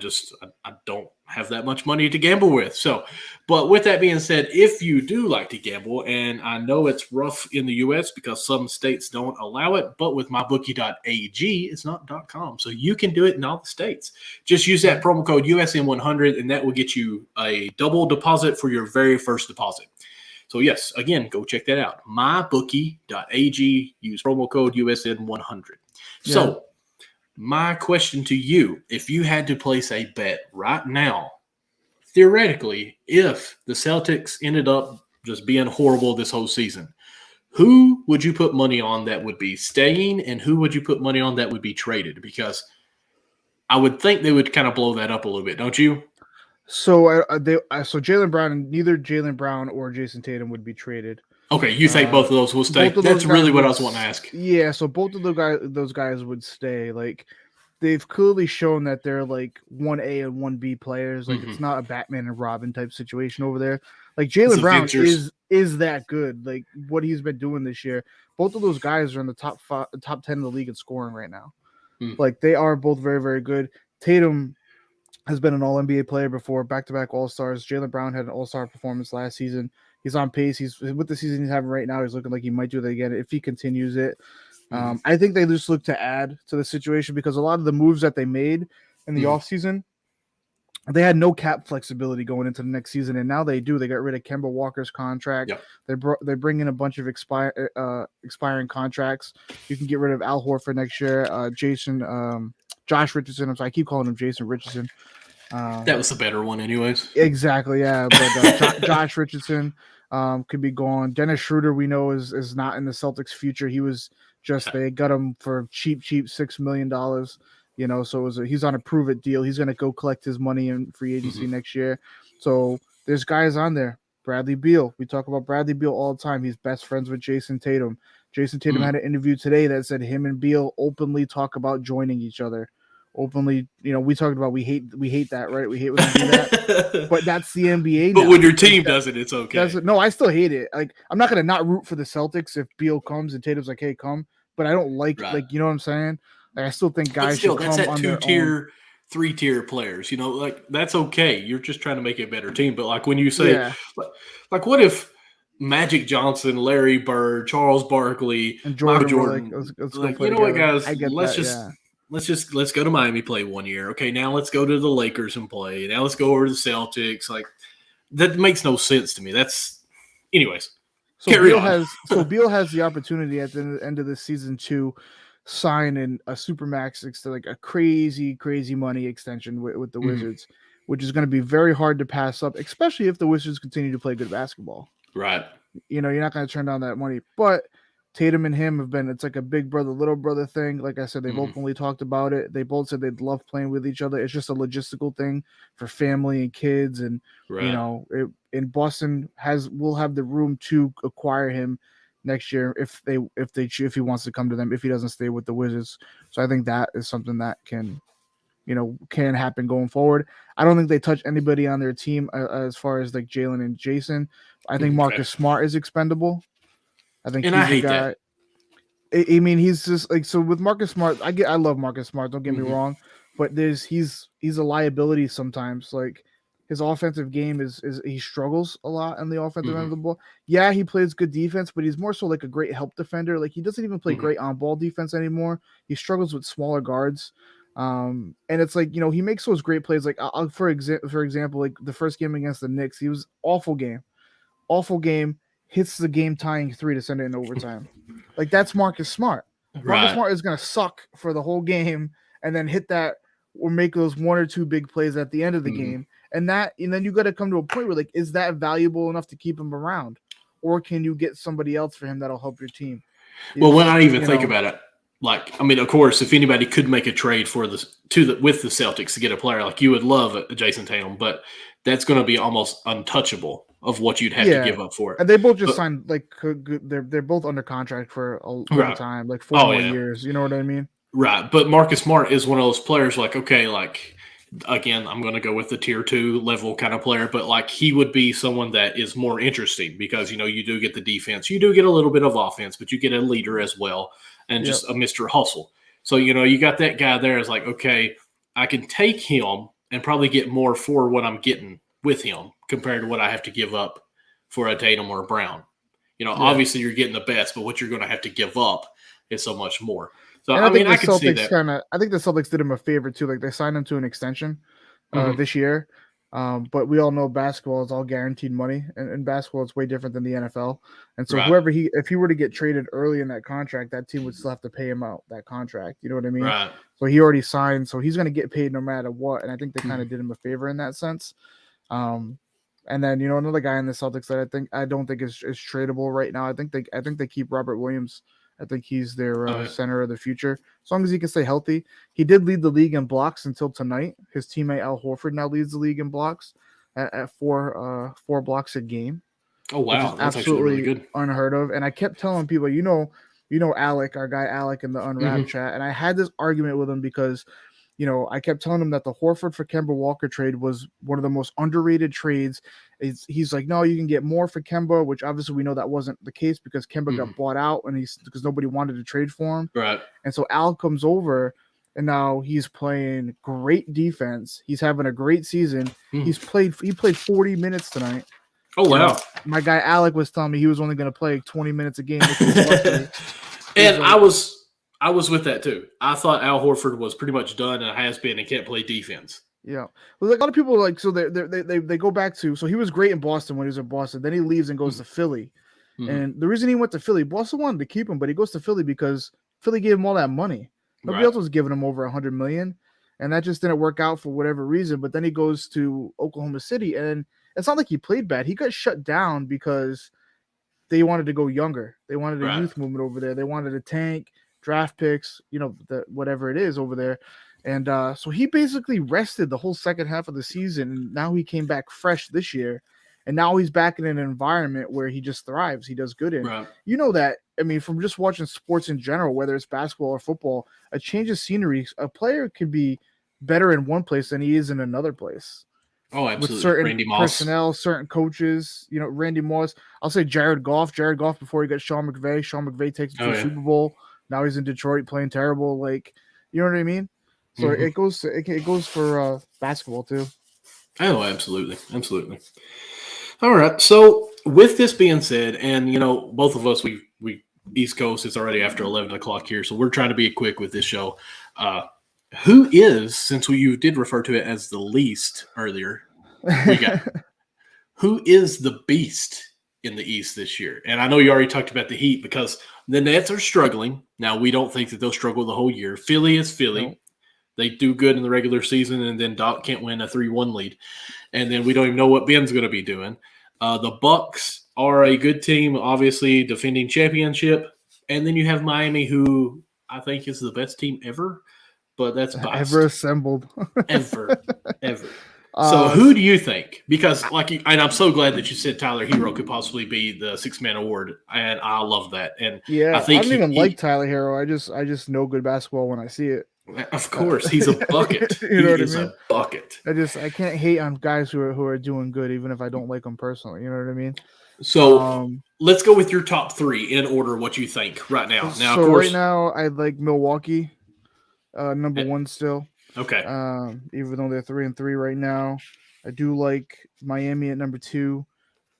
don't have that much money to gamble with. So, but with that being said, if you do like to gamble, and I know it's rough in the U.S. because some states don't allow it, but with mybookie.ag, it's not .com. So you can do it in all the states. Just use that promo code USN100, and that will get you a double deposit for your very first deposit. So, yes, again, go check that out. mybookie.ag, use promo code USN100. Yeah. So, my question to you, if you had to place a bet right now, theoretically, if the Celtics ended up just being horrible this whole season, who would you put money on that would be staying, and who would you put money on that would be traded? Because I would think they would kind of blow that up a little bit, don't you? So so Jaylen Brown, neither Jaylen Brown or Jason Tatum would be traded. Okay, you think both of those will stay? That's really what I was wanting to ask. Yeah, so both of those guys would stay. Like they've clearly shown that they're like 1A and 1B players. Like it's not a Batman and Robin type situation over there. Like Jaylen Brown is that good. Like what he's been doing this year. Both of those guys are in the top 10 of the league in scoring right now. Like they are both very, very good. Tatum has been an All-NBA player before, back-to-back All-Stars. Jaylen Brown had an All-Star performance last season. He's on pace. He's with the season he's having right now. He's looking like he might do that again if he continues it. I think they just look to add to the situation because a lot of the moves that they made in the offseason, they had no cap flexibility going into the next season, and now they do. They got rid of Kemba Walker's contract. Yep. They bring in a bunch of expiring contracts. You can get rid of Al Horford next year. Josh Richardson. I'm sorry, I keep calling him Jason Richardson. That was the better one, anyways. Exactly, yeah. But Josh Richardson could be gone. Dennis Schroeder, we know, is not in the Celtics' future. He was they got him for cheap $6 million. So he's on a prove it deal. He's going to go collect his money in free agency next year. So there's guys on there. Bradley Beal. We talk about Bradley Beal all the time. He's best friends with Jason Tatum. Jason Tatum had an interview today that said him and Beal openly talk about joining each other. Openly, we talked about we hate that, right? We hate when they do that, but that's the NBA. But when your team does it, it's okay. No, I still hate it. Like I'm not gonna not root for the Celtics if Beal comes and Tatum's like, "Hey, come," but I don't like you know what I'm saying? Like I still think guys should come on their own. 2-tier, 3-tier players. Like that's okay. You're just trying to make a better team. But like when you say, like what if Magic Johnson, Larry Bird, Charles Barkley, and Jordan, let's like go you know what, guys? Let's go to Miami, play 1 year. Okay, now let's go to the Lakers and play. Now let's go over to the Celtics. Like, that makes no sense to me. That's anyways. So Carry Beal on. Beal has the opportunity at the end of this season to sign in a supermax to like a crazy money extension with the Wizards, which is going to be very hard to pass up, especially if the Wizards continue to play good basketball. Right. You're not going to turn down that money. But Tatum and him have been, it's like a big brother, little brother thing. Like I said, they've openly talked about it. They both said they'd love playing with each other. It's just a logistical thing for family and kids. And, Right. in Boston will have the room to acquire him next year if he wants to come to them, if he doesn't stay with the Wizards. So I think that is something that can happen going forward. I don't think they touch anybody on their team as far as like Jalen and Jason. I think Marcus Smart is expendable. I think he's a guy. I mean, he's just like, so with Marcus Smart. I love Marcus Smart. Don't get me wrong, but he's a liability sometimes. Like his offensive game is he struggles a lot on the offensive end of the ball. Yeah, he plays good defense, but he's more so like a great help defender. Like he doesn't even play great on ball defense anymore. He struggles with smaller guards. And it's like, he makes those great plays. Like for example, like the first game against the Knicks, he was awful game, hits the game tying 3 to send it in overtime. Like that's Marcus Smart. Marcus Smart is going to suck for the whole game and then hit that or make those 1 or 2 big plays at the end of the game. And then you got to come to a point where like, is that valuable enough to keep him around, or can you get somebody else for him that'll help your team? Well, when I even think about it, like, I mean, of course, if anybody could make a trade with the Celtics to get a player, like you would love a Jason Tatum, but that's going to be almost untouchable of what you'd have to give up for it. And they both just signed, like, they're both under contract for a long time, like 4 more years. You know what I mean? Right. But Marcus Smart is one of those players like, okay, like, again, I'm going to go with the tier 2 level kind of player, but like he would be someone that is more interesting because, you do get the defense, you do get a little bit of offense, but you get a leader as well and just a Mr. Hustle. So, you got that guy there is like, okay, I can take him and probably get more for what I'm getting with him compared to what I have to give up for a Tatum or a Brown. Obviously you're getting the best, but what you're going to have to give up is so much more. So, I mean, I can see that. I think the Celtics did him a favor too. Like they signed him to an extension this year. But we all know basketball is all guaranteed money, and in basketball it's way different than the NFL. And so if he were to get traded early in that contract, that team would still have to pay him out that contract. You know what I mean? Right. So he already signed, so he's going to get paid no matter what. And I think they kind of did him a favor in that sense. And then another guy in the Celtics that I don't think is tradable right now. I think they keep Robert Williams. I think he's their center of the future. As long as he can stay healthy. He did lead the league in blocks until tonight. His teammate Al Horford now leads the league in blocks at 4 blocks a game. Oh wow, that's absolutely really good, unheard of. And I kept telling people, Alec, our guy Alec in the Unwrapped chat, and I had this argument with him because I kept telling him that the Horford for Kemba Walker trade was one of the most underrated trades. He's like, no, you can get more for Kemba, which obviously we know that wasn't the case because Kemba got bought out and because nobody wanted to trade for him. Right. And so Al comes over and now he's playing great defense. He's having a great season. He played 40 minutes tonight. Oh, wow. My guy Alec was telling me he was only going to play 20 minutes a game. And I was with that too. I thought Al Horford was pretty much done and has been and can't play defense. Yeah. Well, like a lot of people they go back to, so he was great in Boston when he was in Boston. Then he leaves and goes to Philly. And the reason he went to Philly, Boston wanted to keep him, but he goes to Philly because Philly gave him all that money. Nobody else was giving him over $100 million. And that just didn't work out for whatever reason. But then he goes to Oklahoma City, and it's not like he played bad. He got shut down because they wanted to go younger. They wanted a youth movement over there. They wanted a tank, draft picks, whatever it is over there. And so he basically rested the whole second half of the season. And now he came back fresh this year. And now he's back in an environment where he just thrives. He does good in. Right. You know that, I mean, from just watching sports in general, whether it's basketball or football, a change of scenery, a player can be better in one place than he is in another place. Oh, absolutely. With certain Randy Moss. personnel, certain coaches, Randy Moss. I'll say Jared Goff. Jared Goff before he got Sean McVay. Sean McVay takes him to the Super Bowl. Now he's in Detroit playing terrible. Like, you know what I mean? So it goes for basketball too. Oh, absolutely. Absolutely. All right. So with this being said, and both of us, we East Coast, it's already after 11 o'clock here, so we're trying to be quick with this show. Who is, since you did refer to it as the least earlier, who is the beast in the East this year? And I know you already talked about the Heat because the Nets are struggling. Now, we don't think that they'll struggle the whole year. Philly is Philly. No. They do good in the regular season, and then Doc can't win a 3-1 lead. And then we don't even know what Ben's going to be doing. The Bucks are a good team, obviously defending championship. And then you have Miami, who I think is the best team ever, but that's biased. Ever assembled. Ever. So who do you think? Because and I'm so glad that you said Tyler Hero could possibly be the six-man award, and I love that. And yeah, I think don't even like Tyler Hero. I just know good basketball when I see it. Of course, he's a bucket. You know what I mean? A bucket. I can't hate on guys who are doing good, even if I don't like them personally. You know what I mean? So let's go with your top three in order. What you think right now? Now, so of course, right now I like Milwaukee, number one still. Okay. Even though they're 3-3 right now, I do like Miami at number 2,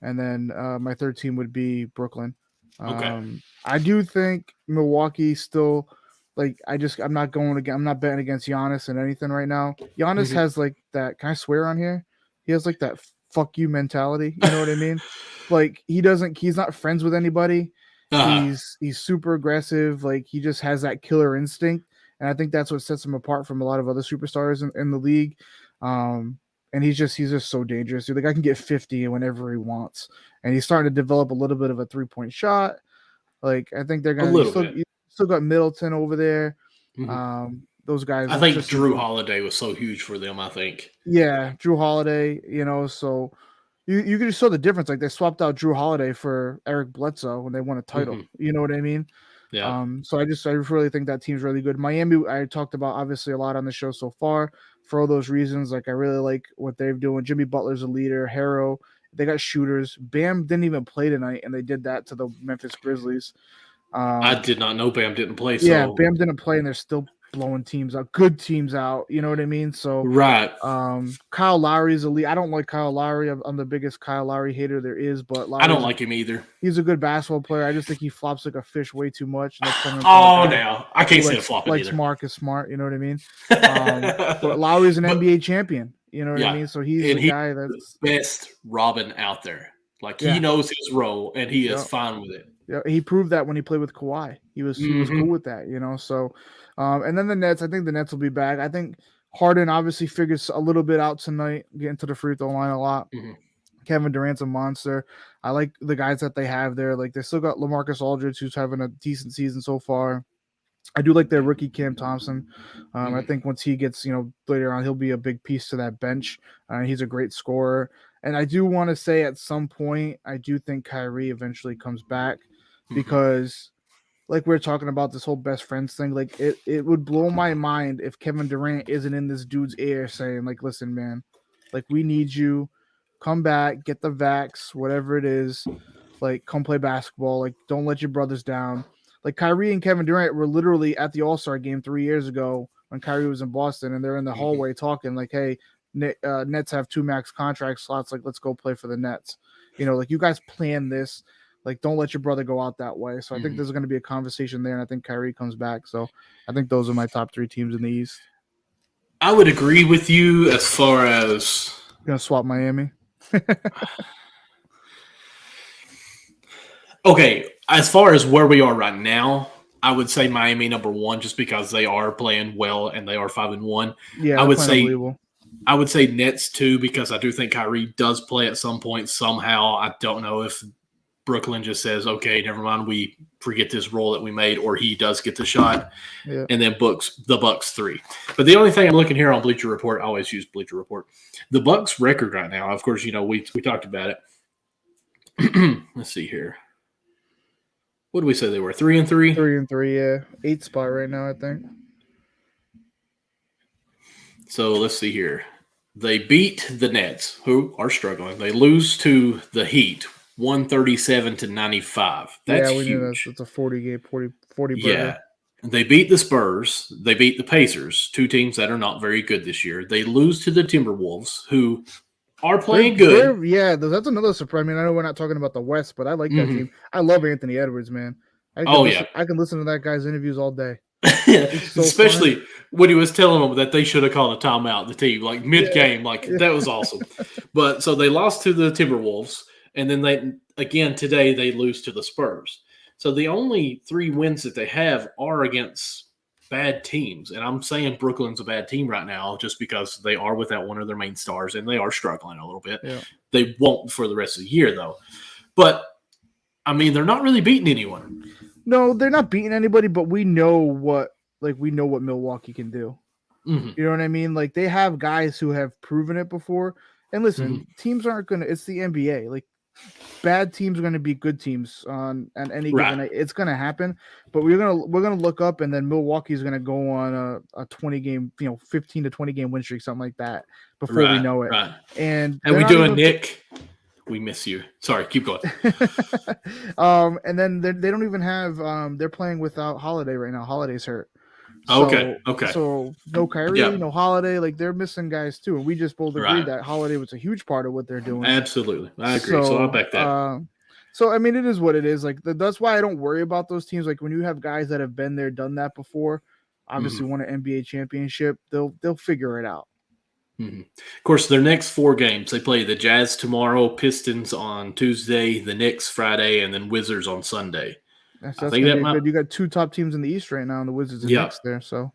and then my third team would be Brooklyn. Okay. I do think Milwaukee still. I'm not betting against Giannis and anything right now. Giannis has like that. Can I swear on here? He has like that fuck you mentality. You know what I mean? Like he's not friends with anybody. He's super aggressive. Like he just has that killer instinct. And I think that's what sets him apart from a lot of other superstars in the league. And he's just so dangerous. The guy can get 50 whenever he wants. And he's starting to develop a little bit of a 3-point shot. Like I think they're gonna still got Middleton over there. Mm-hmm. Those guys. I think Drew Holiday was so huge for them. I think. Yeah, Drew Holiday. So you can just saw the difference. Like they swapped out Drew Holiday for Eric Bledsoe when they won a title. Mm-hmm. You know what I mean? Yeah. So I really think that team's really good. Miami, I talked about obviously a lot on the show so far for all those reasons. Like I really like what they're doing. Jimmy Butler's a leader. Harrow, they got shooters. Bam didn't even play tonight, and they did that to the Memphis Grizzlies. I did not know Bam didn't play. Yeah, Bam didn't play, and they're still blowing teams out, good teams out. You know what I mean? So right. Kyle Lowry's elite. I don't like Kyle Lowry. I'm the biggest Kyle Lowry hater there is, but I don't like him either. He's a good basketball player. I just think he flops like a fish way too much. Now I can't say flopping either. Like Marcus Smart, you know what I mean? But Lowry's an NBA champion. You know what I mean? So he's the guy that's the best Robin out there. Like he knows his role and he is fine with it. Yeah, he proved that when he played with Kawhi. He was cool with that, So, and then the Nets. I think the Nets will be back. I think Harden obviously figures a little bit out tonight, getting to the free throw line a lot. Mm-hmm. Kevin Durant's a monster. I like the guys that they have there. Like they still got LaMarcus Aldridge, who's having a decent season so far. I do like their rookie Cam Thompson. I think once he gets, later on, he'll be a big piece to that bench. He's a great scorer. And I do want to say at some point, I do think Kyrie eventually comes back because like we're talking about this whole best friends thing, like it would blow my mind if Kevin Durant isn't in this dude's ear saying like, listen, man, like we need you, come back, get the vax, whatever it is, like come play basketball, like don't let your brothers down. Like Kyrie and Kevin Durant were literally at the All-Star game 3 years ago when Kyrie was in Boston, and they're in the hallway talking like, hey, Nets have 2 max contract slots, like let's go play for the Nets. Like you guys plan this. Like, don't let your brother go out that way. So I think there's going to be a conversation there, and I think Kyrie comes back. So I think those are my top 3 teams in the East. I would agree with you as far as going to swap Miami. Okay, as far as where we are right now, I would say Miami number 1 just because they are playing well and they are 5-1. Yeah, I would say Nets 2 because I do think Kyrie does play at some point somehow. I don't know if Brooklyn just says, okay, never mind, we forget this role that we made, or he does get the shot, and then the Bucks 3. But the only thing I'm looking here on Bleacher Report, I always use Bleacher Report, the Bucks record right now, of course, we talked about it. Let's see here. What did we say they were? 3-3? 3-3, yeah. 8th spot right now, I think. So let's see here. They beat the Nets, who are struggling. They lose to the Heat, 137-95. That's huge. Knew that. It's a 40 game, 40 burger. Yeah. They beat the Spurs. They beat the Pacers, 2 teams that are not very good this year. They lose to the Timberwolves, who are playing good. That's another surprise. I mean, I know we're not talking about the West, but I like that team. I love Anthony Edwards, man. I can listen to that guy's interviews all day. It's so Especially funny. when he was telling them that they should have called a timeout, the team, like mid-game. Like, Yeah. that was awesome. But so they lost to the Timberwolves, and then today they lose to the Spurs. So the only 3 wins that they have are against bad teams. And I'm saying Brooklyn's a bad team right now just because they are without one of their main stars, and they are struggling a little bit. Yeah. They won't for the rest of the year, though. But, I mean, they're not really beating anyone. No, they're not beating anybody, but we know what Milwaukee can do. Mm-hmm. You know what I mean? Like, they have guys who have proven it before. And listen, teams aren't gonna. It's the NBA. Like, bad teams are gonna be good teams on any given night. It's gonna happen. But we're gonna look up, and then Milwaukee's gonna go on a 20-game, 15 to 20-game win streak, something like that, before we know it. Right. And how we doing, Nick? We miss you. Sorry, keep going. And then they don't even have. They're playing without Holiday right now. Holiday's hurt. So, okay. So no Kyrie, no Holiday. Like, they're missing guys too, and we just both agreed that Holiday was a huge part of what they're doing. Absolutely, I agree. So I'll back that. So I mean, it is what it is. Like, that's why I don't worry about those teams. Like, when you have guys that have been there, done that before, obviously won an NBA championship, they'll figure it out. Mm-hmm. Of course, their next 4 games, they play the Jazz tomorrow, Pistons on Tuesday, the Knicks Friday, and then Wizards on Sunday. That's I think that might... good. You got 2 top teams in the East right now, and the Wizards and Knicks there. So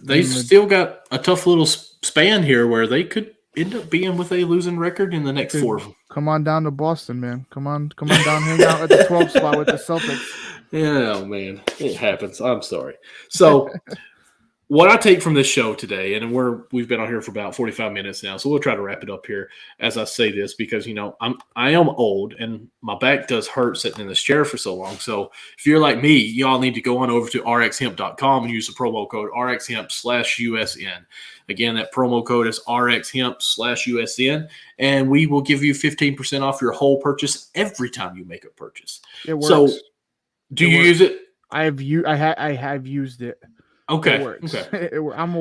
they still got a tough little span here where they could end up being with a losing record in the next 4. Come on down to Boston, man. Come on down, hang out at the 12th spot with the Celtics. Yeah, man, it happens. I'm sorry. So. What I take from this show today, and we've been on here for about 45 minutes now, so we'll try to wrap it up here as I say this, because I am old and my back does hurt sitting in this chair for so long. So if you're like me, y'all need to go on over to rxhemp.com and use the promo code rxhemp/USN. Again, that promo code is rxhemp/USN, and we will give you 15% off your whole purchase every time you make a purchase. It works. So, do you use it? I have used it. Okay. It works. Okay. I'm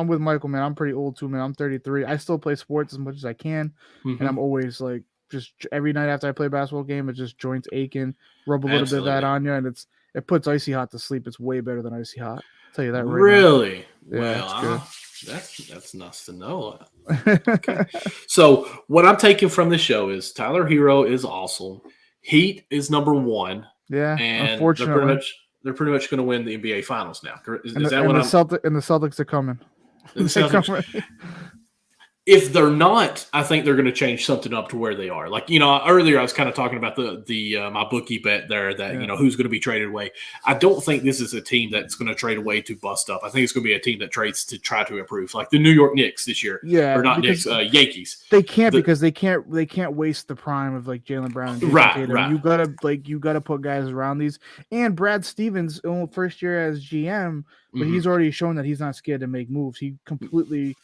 with Michael, man. I'm pretty old too, man. I'm 33. I still play sports as much as I can, and I'm always like, just every night after I play a basketball game, it's just joints aching. Rub a little bit of that on you, and it puts Icy Hot to sleep. It's way better than Icy Hot. I'll tell you that right really? Now. Well, that's nice to know. Okay. So what I'm taking from the show is Tyler Hero is awesome. Heat is number 1. Yeah, and unfortunately. They're pretty much going to win the NBA Finals now. Is that what the Celtics are coming? If they're not, I think they're going to change something up to where they are. Like, earlier I was kind of talking about the my bookie bet there that, who's going to be traded away. I don't think this is a team that's going to trade away to bust up. I think it's going to be a team that trades to try to improve, like the New York Knicks this year. Yeah, or not Knicks, Yankees. They can't because they can't waste the prime of like Jaylen Brown and Jason Tatum. Right. You gotta put guys around these. And Brad Stevens, first year as GM, but he's already shown that he's not scared to make moves. He completely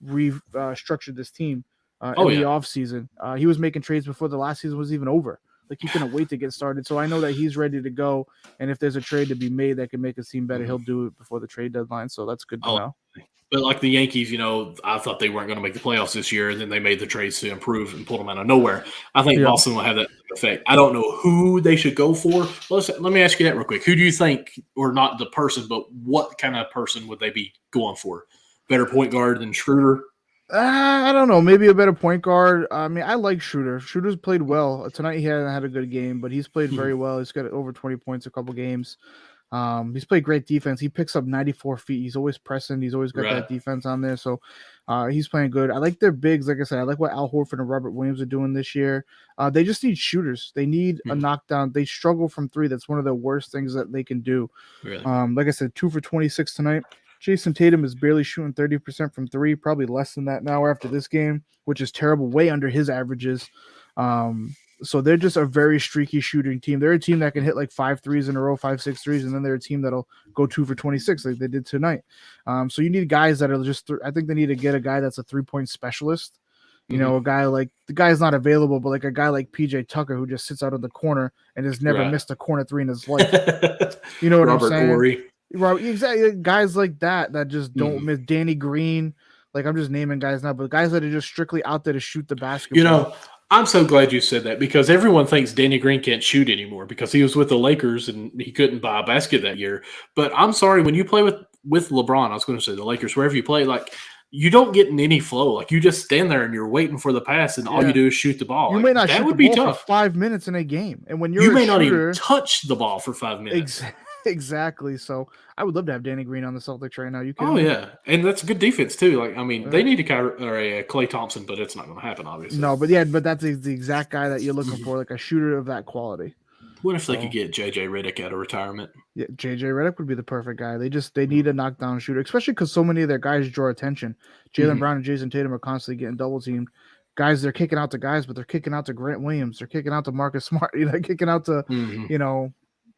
restructured this team in the offseason. He was making trades before the last season was even over. Like, he couldn't wait to get started. So I know that he's ready to go. And if there's a trade to be made that can make his team better, he'll do it before the trade deadline. So that's good to know. But like the Yankees, I thought they weren't going to make the playoffs this year, and then they made the trades to improve and pull them out of nowhere. I think Boston will have that effect. I don't know who they should go for. Let me ask you that real quick. Who do you think, or not the person, but what kind of person would they be going for? Better point guard than Schroeder? I don't know. Maybe a better point guard. I mean, I like Schroeder. Schroeder's played well. Tonight he hasn't had a good game, but he's played very well. He's got over 20 points a couple games. He's played great defense. He picks up 94 feet. He's always pressing. He's always got that defense on there. So he's playing good. I like their bigs. Like I said, I like what Al Horford and Robert Williams are doing this year. They just need shooters. They need a knockdown. They struggle from 3. That's one of the worst things that they can do. Really? Like I said, 2 for 26 tonight. Jason Tatum is barely shooting 30% from 3, probably less than that now after this game, which is terrible, way under his averages. So they're just a very streaky shooting team. They're a team that can hit like 5 threes in a row, 5, 6 threes, and then they're a team that'll go 2 for 26 like they did tonight. So you need guys that are just I think they need to get a guy that's a 3-point specialist. You know, a guy like the guy's not available, but like a guy like PJ Tucker who just sits out in the corner and has never missed a corner 3 in his life. You know what I'm saying? Corey. Right, exactly. Guys like that just don't miss. Danny Green, like I'm just naming guys now, but guys that are just strictly out there to shoot the basketball. I'm so glad you said that because everyone thinks Danny Green can't shoot anymore because he was with the Lakers and he couldn't buy a basket that year. But I'm sorry, when you play with LeBron, I was going to say the Lakers, wherever you play, like you don't get in any flow. Like you just stand there and you're waiting for the pass, and all you do is shoot the ball. You like, may not that shoot would the be ball tough. for 5 minutes in a game, and when You you're may a not even shooter, touch the ball for 5 minutes. exactly. So I would love to have Danny Green on the Celtics right now. You kidding Oh me? yeah, and that's a good defense too. Like I mean, they need a Clay Thompson, but it's not going to happen, obviously. No, but that's the exact guy that you're looking for, like a shooter of that quality. What if they could get JJ Redick out of retirement? Yeah, JJ Redick would be the perfect guy. They need a knockdown shooter, especially because so many of their guys draw attention. Jaylen Brown and Jason Tatum are constantly getting double teamed. Guys, they're kicking out to guys, but they're kicking out to Grant Williams. They're kicking out to Marcus Smart. Kicking out to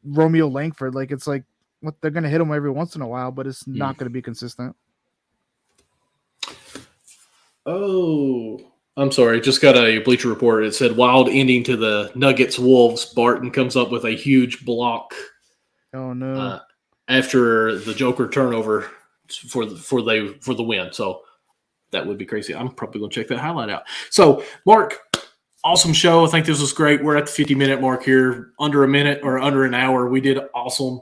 Romeo Langford. Like it's like what they're gonna hit him every once in a while, but it's not gonna be consistent. Oh, I'm sorry. Just got a Bleacher Report. It said wild ending to the Nuggets Wolves. Barton comes up with a huge block. Oh no! After the Joker turnover for the win. So that would be crazy. I'm probably going to check that highlight out. So Mark, awesome show. I think this was great. We're at the 50-minute mark here, under a minute or under an hour. We did awesome.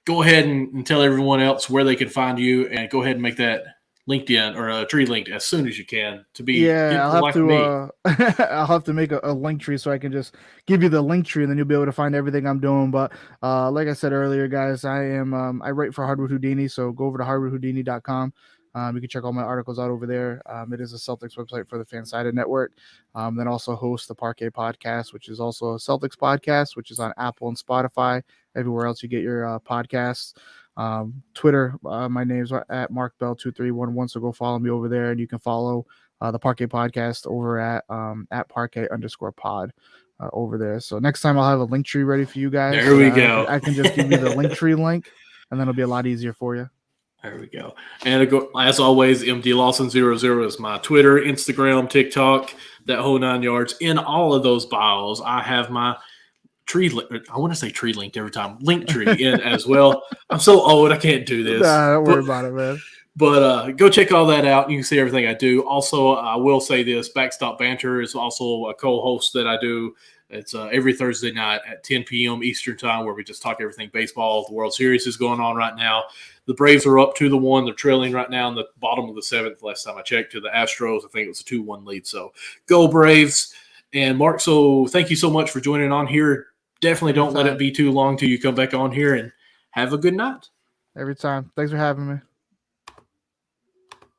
Go ahead and tell everyone else where they can find you, and go ahead and make that LinkedIn or a tree linked as soon as you can to be. Yeah, I'll have to. I'll have to make a link tree so I can just give you the link tree, and then you'll be able to find everything I'm doing. But like I said earlier, guys, I write for Hardwood Houdini, so go over to hardwoodhoudini.com. You can check all my articles out over there. It is a Celtics website for the Fansided Network. Then also host the Parquet Podcast, which is also a Celtics podcast, which is on Apple and Spotify, everywhere else you get your podcasts. Twitter, my name's at MarkBell2311, so go follow me over there, and you can follow the Parquet Podcast over at Parquet_pod over there. So next time I'll have a link tree ready for you guys. There we go. I can just give you the link tree link, and then it'll be a lot easier for you. There we go. And as always, MD Lawson00 is my Twitter, Instagram, TikTok, that whole 9 yards. In all of those bios, I have my I want to say tree linked every time. Link tree in as well. I'm so old, I can't do this. Nah, don't worry about it, man. But go check all that out. You can see everything I do. Also, I will say this: Backstop Banter is also a co-host that I do. It's every Thursday night at 10 p.m. Eastern time, where we just talk everything baseball. The World Series is going on right now. The Braves are up 2-1. They're trailing right now in the bottom of the seventh. Last time I checked, to the Astros. I think it was a 2-1 lead. So go Braves. And Mark, so thank you so much for joining on here. Definitely don't let it be too long till you come back on here, and have a good night. Every time. Thanks for having me.